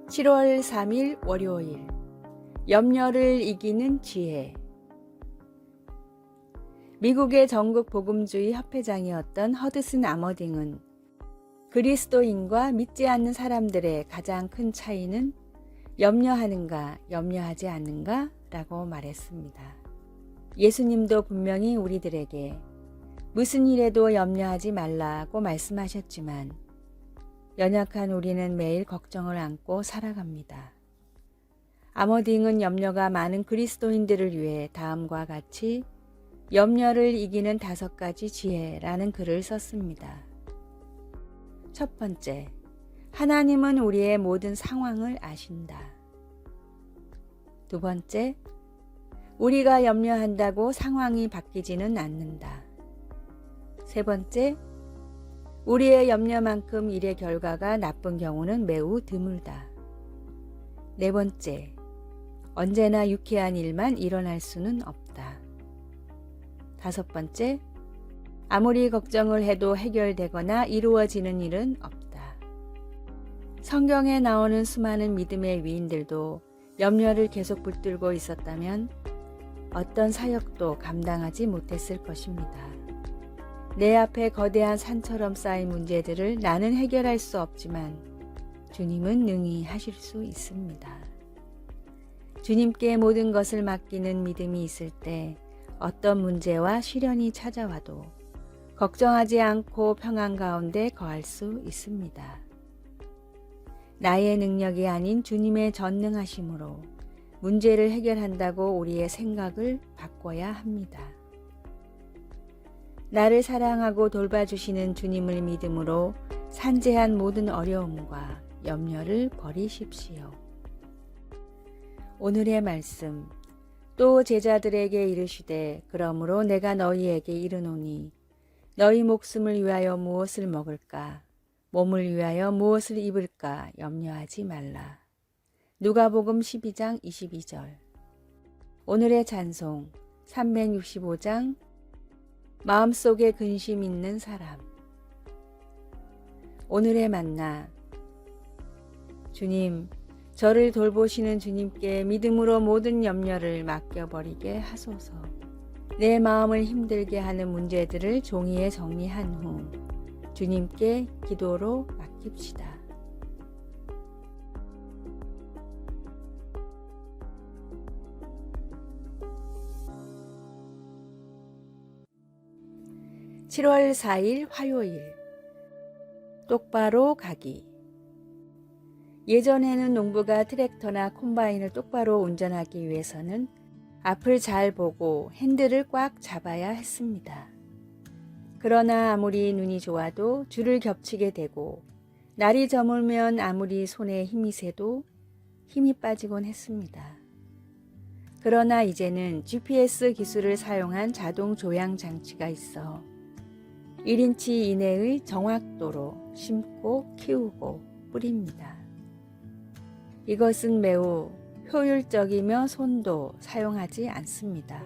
7월 3일 월요일 염려를 이기는 지혜. 미국의 전국 복음주의 협회장이었던 허드슨 아머딩은 그리스도인과 믿지 않는 사람들의 가장 큰 차이는 염려하는가, 염려하지 않는가 라고 말했습니다. 예수님도 분명히 우리들에게 무슨 일에도 염려하지 말라고 말씀하셨지만 연약한 우리는 매일 걱정을 안고 살아갑니다. 아머딩은 염려가 많은 그리스도인들을 위해 다음과 같이 염려를 이기는 5가지 지혜라는 글을 썼습니다. 첫 번째, 하나님은 우리의 모든 상황을 아신다. 두 번째, 우리가 염려한다고 상황이 바뀌지는 않는다. 세 번째, 우리의 염려만큼 일의 결과가 나쁜 경우는 매우 드물다. 네 번째, 언제나 유쾌한 일만 일어날 수는 없다. 다섯 번째, 아무리 걱정을 해도 해결되거나 이루어지는 일은 없다. 성경에 나오는 수많은 믿음의 위인들도 염려를 계속 붙들고 있었다면 어떤 사역도 감당하지 못했을 것입니다. 내 앞에 거대한 산처럼 쌓인 문제들을 나는 해결할 수 없지만 주님은 능히 하실 수 있습니다. 주님께 모든 것을 맡기는 믿음이 있을 때 어떤 문제와 시련이 찾아와도 걱정하지 않고 평안 가운데 거할 수 있습니다. 나의 능력이 아닌 주님의 전능하심으로 문제를 해결한다고 우리의 생각을 바꿔야 합니다. 나를 사랑하고 돌봐주시는 주님을 믿음으로 산재한 모든 어려움과 염려를 버리십시오. 오늘의 말씀, 또 제자들에게 이르시되 그러므로 내가 너희에게 이르노니 너희 목숨을 위하여 무엇을 먹을까, 몸을 위하여 무엇을 입을까 염려하지 말라. 누가복음 12장 22절. 오늘의 찬송 365장 마음속에 근심 있는 사람. 오늘의 만나. 주님, 저를 돌보시는 주님께 믿음으로 모든 염려를 맡겨버리게 하소서. 내 마음을 힘들게 하는 문제들을 종이에 정리한 후 주님께 기도로 맡깁시다. (7월 4일) 화요일. 똑바로 가기. 예전에는 농부가 트랙터나 콤바인을 똑바로 운전하기 위해서는 앞을 잘 보고 핸들을 꽉 잡아야 했습니다. 그러나 아무리 눈이 좋아도 줄을 겹치게 되고 날이 저물면 아무리 손에 힘이 세도 힘이 빠지곤 했습니다. 그러나 이제는 GPS 기술을 사용한 자동 조향 장치가 있어 1인치 이내의 정확도로 심고 키우고 뿌립니다. 이것은 매우 효율적이며 손도 사용하지 않습니다.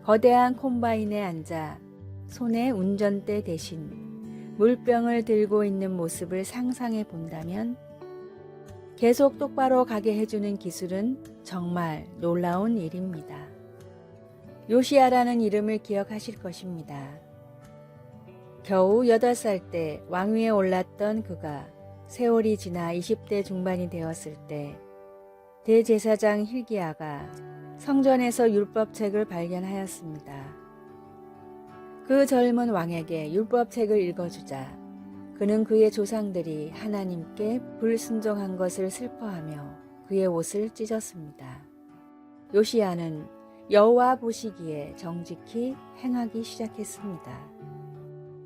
거대한 콤바인에 앉아 손에 운전대 대신 물병을 들고 있는 모습을 상상해 본다면 계속 똑바로 가게 해주는 기술은 정말 놀라운 일입니다. 요시야라는 이름을 기억하실 것입니다. 겨우 8살 때 왕위에 올랐던 그가 세월이 지나 20대 중반이 되었을 때 대제사장 hil기야가 성전에서 율법책을 발견하였습니다. 그 젊은 왕에게 율법책을 읽어주자 그는 그의 조상들이 하나님께 불순종한 것을 슬퍼하며 그의 옷을 찢었습니다. 요시야는 여호와 보시기에 정직히 행하기 시작했습니다.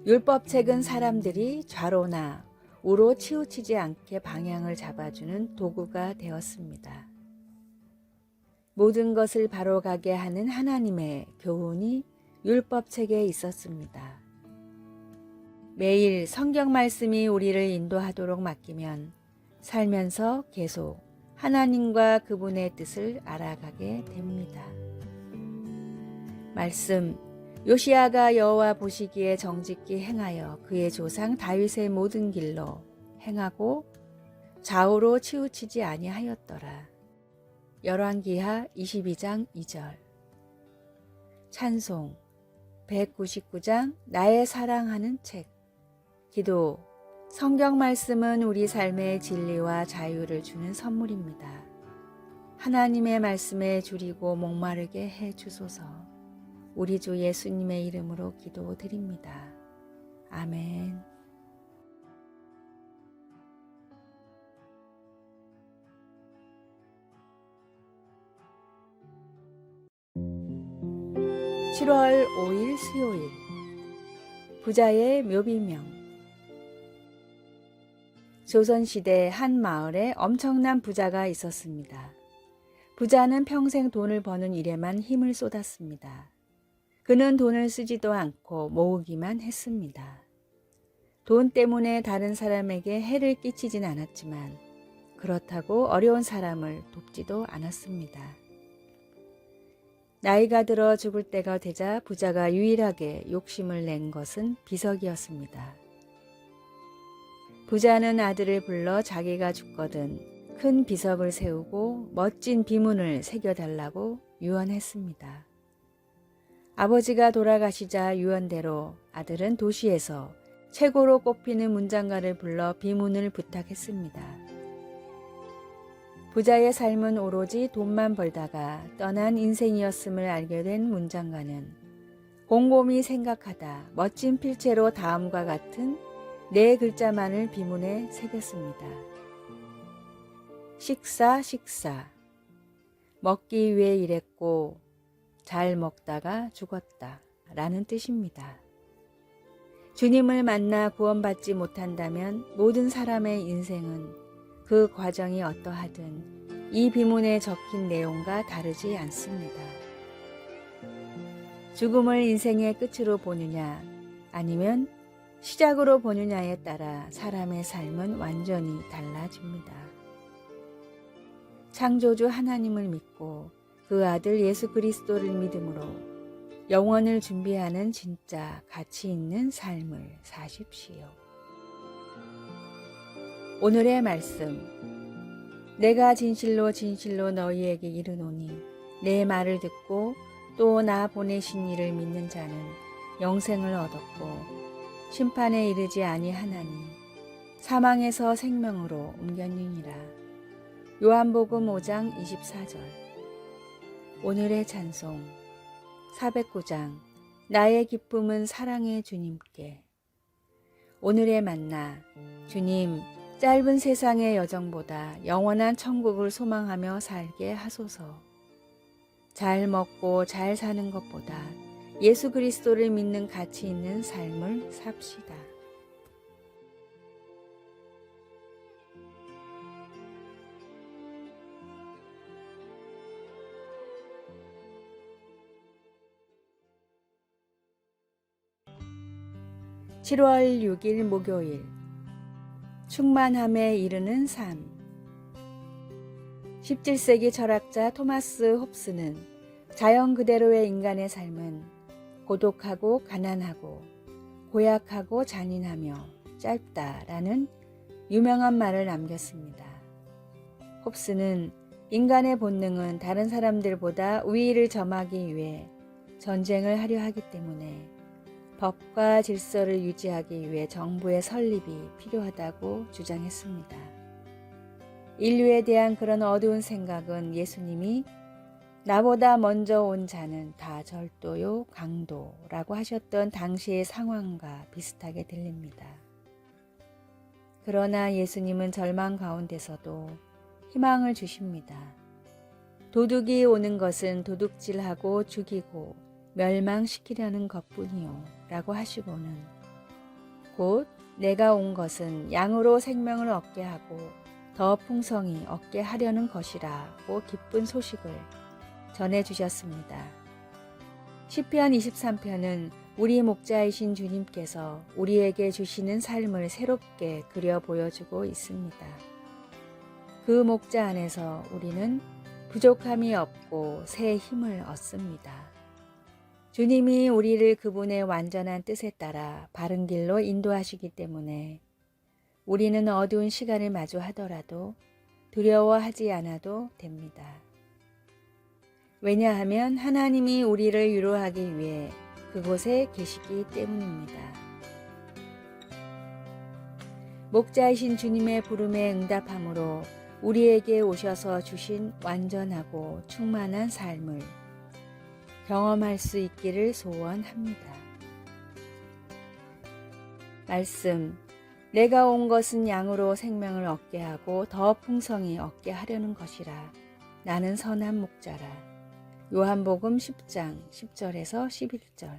율법책은 사람들이 좌로나 우로 치우치지 않게 방향을 잡아주는 도구가 되었습니다. 모든 것을 바로 가게 하는 하나님의 교훈이 율법책에 있었습니다. 매일 성경 말씀이 우리를 인도하도록 맡기면 살면서 계속 하나님과 그분의 뜻을 알아가게 됩니다. 말씀, 요시야가 여호와 보시기에 정직히 행하여 그의 조상 다윗의 모든 길로 행하고 좌우로 치우치지 아니하였더라. 열왕기하 22장 2절. 찬송 199장 나의 사랑하는 책. 기도. 성경 말씀은 우리 삶의 진리와 자유를 주는 선물입니다. 하나님의 말씀에 줄이고 목마르게 해 주소서. 우리 주 예수님의 이름으로 기도드립니다. 아멘. (7월 5일) 수요일. 부자의 묘비명. 조선시대 한 마을에 엄청난 부자가 있었습니다. 부자는 평생 돈을 버는 일에만 힘을 쏟았습니다. 그는 돈을 쓰지도 않고 모으기만 했습니다. 돈 때문에 다른 사람에게 해를 끼치진 않았지만 그렇다고 어려운 사람을 돕지도 않았습니다. 나이가 들어 죽을 때가 되자 부자가 유일하게 욕심을 낸 것은 비석이었습니다. 부자는 아들을 불러 자기가 죽거든 큰 비석을 세우고 멋진 비문을 새겨달라고 유언했습니다. 아버지가 돌아가시자 유언대로 아들은 도시에서 최고로 꼽히는 문장가를 불러 비문을 부탁했습니다. 부자의 삶은 오로지 돈만 벌다가 떠난 인생이었음을 알게 된 문장가는 곰곰이 생각하다 멋진 필체로 다음과 같은 4글자만을 비문에 새겼습니다. 식사. 먹기 위해 일했고 잘 먹다가 죽었다 라는 뜻입니다. 주님을 만나 구원받지 못한다면 모든 사람의 인생은 그 과정이 어떠하든 이 비문에 적힌 내용과 다르지 않습니다. 죽음을 인생의 끝으로 보느냐 아니면 시작으로 보느냐에 따라 사람의 삶은 완전히 달라집니다. 창조주 하나님을 믿고 그 아들 예수 그리스도를 믿음으로 영원을 준비하는 진짜 가치 있는 삶을 사십시오. 오늘의 말씀. 내가 진실로 너희에게 이르노니 내 말을 듣고 또 나 보내신 이를 믿는 자는 영생을 얻었고 심판에 이르지 아니하나니 사망에서 생명으로 옮겼느니라. 요한복음 5장 24절. 오늘의 찬송 409장 나의 기쁨은 사랑의 주님께. 오늘의 만나. 주님, 짧은 세상의 여정보다 영원한 천국을 소망하며 살게 하소서. 잘 먹고 잘 사는 것보다 예수 그리스도를 믿는 가치 있는 삶을 삽시다. (7월 6일) 목요일. 충만함에 이르는 삶. 17세기 철학자 토마스 홉스는 자연 그대로의 인간의 삶은 고독하고 가난하고 고약하고 잔인하며 짧다라는 유명한 말을 남겼습니다. 홉스는 인간의 본능은 다른 사람들보다 우위를 점하기 위해 전쟁을 하려 하기 때문에 법과 질서를 유지하기 위해 정부의 설립이 필요하다고 주장했습니다. 인류에 대한 그런 어두운 생각은 예수님이 나보다 먼저 온 자는 다 절도요 강도라고 하셨던 당시의 상황과 비슷하게 들립니다. 그러나 예수님은 절망 가운데서도 희망을 주십니다. 도둑이 오는 것은 도둑질하고 죽이고 멸망시키려는 것뿐이요 라고 하시고는 곧 내가 온 것은 양으로 생명을 얻게 하고 더 풍성히 얻게 하려는 것이라고 기쁜 소식을 전해주셨습니다. 시편 23편은 우리 목자이신 주님께서 우리에게 주시는 삶을 새롭게 그려 보여주고 있습니다. 그 목자 안에서 우리는 부족함이 없고 새 힘을 얻습니다. 주님이 우리를 그분의 완전한 뜻에 따라 바른 길로 인도하시기 때문에 우리는 어두운 시간을 마주하더라도 두려워하지 않아도 됩니다. 왜냐하면 하나님이 우리를 위로하기 위해 그곳에 계시기 때문입니다. 목자이신 주님의 부름에 응답함으로 우리에게 오셔서 주신 완전하고 충만한 삶을 경험할 수 있기를 소원합니다. 말씀, 내가 온 것은 양으로 생명을 얻게 하고 더 풍성히 얻게 하려는 것이라. 나는 선한 목자라. 요한복음 10장 10절에서 11절.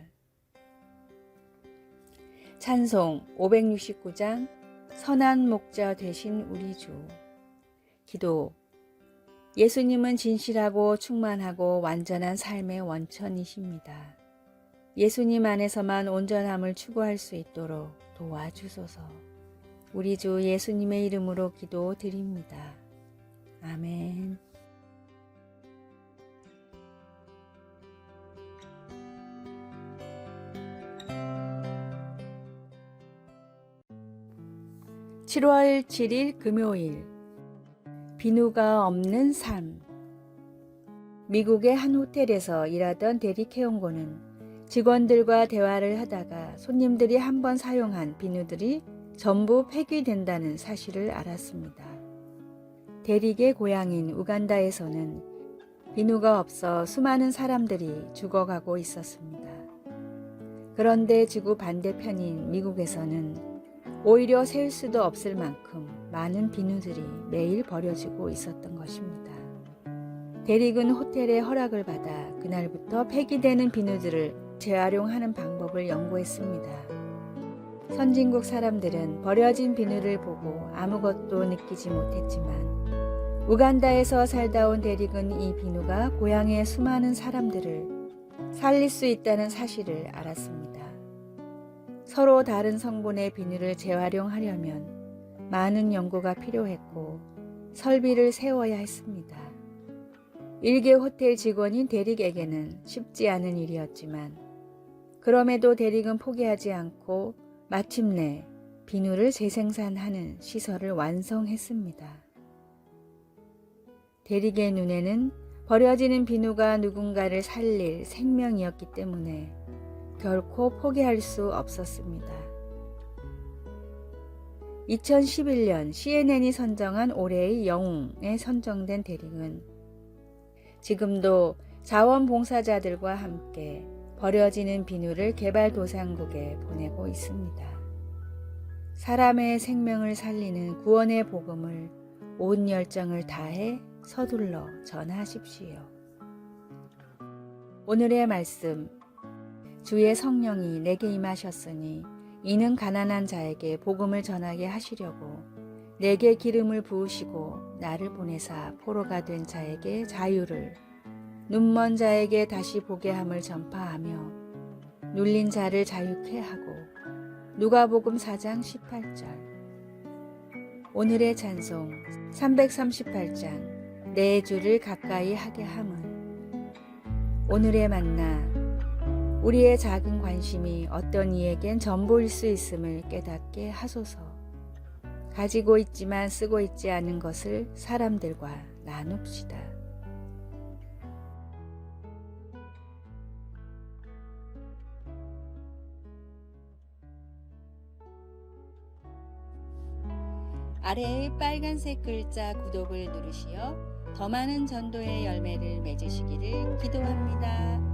찬송 569장 선한 목자 되신 우리 주. 기도, 예수님은 진실하고 충만하고 완전한 삶의 원천이십니다. 예수님 안에서만 온전함을 추구할 수 있도록 도와주소서. 우리 주 예수님의 이름으로 기도드립니다. 아멘. (7월 7일) 금요일. 비누가 없는 삶. 미국의 한 호텔에서 일하던 대리 케용고는 직원들과 대화를 하다가 손님들이 한번 사용한 비누들이 전부 폐기된다는 사실을 알았습니다. 대리의 고향인 우간다에서는 비누가 없어 수많은 사람들이 죽어가고 있었습니다. 그런데 지구 반대편인 미국에서는 오히려 셀 수도 없을 만큼 많은 비누들이 매일 버려지고 있었던 것입니다. 대릭은 호텔의 허락을 받아 그날부터 폐기되는 비누들을 재활용하는 방법을 연구했습니다. 선진국 사람들은 버려진 비누를 보고 아무것도 느끼지 못했지만 우간다에서 살다 온 대릭은 이 비누가 고향의 수많은 사람들을 살릴 수 있다는 사실을 알았습니다. 서로 다른 성분의 비누를 재활용하려면 많은 연구가 필요했고 설비를 세워야 했습니다. 일개 호텔 직원인 대릭에게는 쉽지 않은 일이었지만 그럼에도 대릭은 포기하지 않고 마침내 비누를 재생산하는 시설을 완성했습니다. 대릭의 눈에는 버려지는 비누가 누군가를 살릴 생명이었기 때문에 결코 포기할 수 없었습니다. 2011년 CNN이 선정한 올해의 영웅에 선정된 대릭은 지금도 자원봉사자들과 함께 버려지는 비누를 개발도상국에 보내고 있습니다. 사람의 생명을 살리는 구원의 복음을 온 열정을 다해 서둘러 전하십시오. 오늘의 말씀, 주의 성령이 내게 임하셨으니 이는 가난한 자에게 복음을 전하게 하시려고 내게 기름을 부으시고 나를 보내사 포로가 된 자에게 자유를, 눈먼 자에게 다시 보게 함을 전파하며 눌린 자를 자유케 하고. 누가복음 4장 18절. 오늘의 찬송 338장 내 주를 가까이 하게 함은. 오늘의 만나, 우리의 작은 관심이 어떤 이에겐 전부일 수 있음을 깨닫게 하소서. 가지고 있지만 쓰고 있지 않은 것을 사람들과 나눕시다. 아래의 빨간색 글자 구독을 누르시어 더 많은 전도의 열매를 맺으시기를 기도합니다.